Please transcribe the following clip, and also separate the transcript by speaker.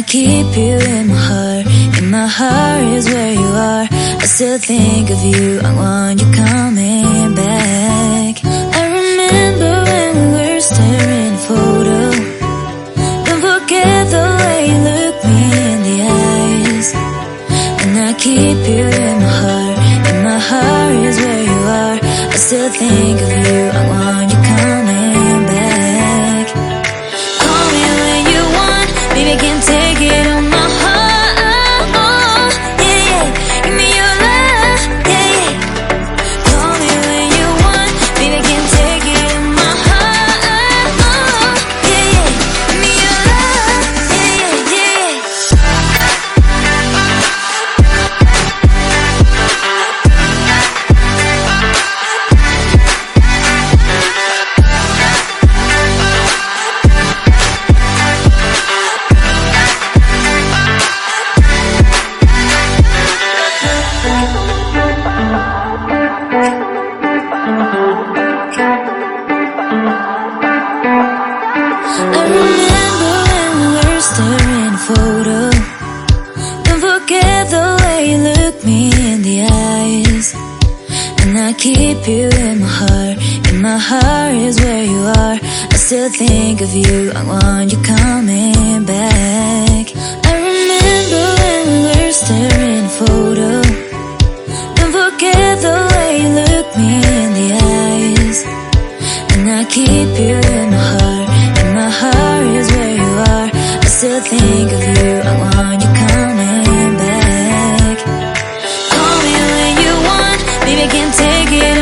Speaker 1: keep you in my heart. In my heart is where you are. I still think of you, I want you coming back. I remember when we were staring at a photo. Don't forget the way you look me in the eyes. And I keep you in my heart. In my heart is where you are. I still think of you, I want you coming back. Call me when you want, baby, I can't take it on my heart. Yeah, yeah, give me your love, yeah, yeah. Call me when you want, baby, I can't take it on my heart. Yeah, yeah, give me your love, yeah, yeah, yeah. I remember when we were staring at a photo. Don't forget the way you look me in the eyes. And I keep you in my heart. In my heart is where you are. I still think of you, I want you coming back. I remember when we were staring at a photo. Don't forget the way you look me in the eyes. And I keep you in my heart. In my heart is where you are. I still think of you, I want you coming back. Call me when you want, baby, I can't take it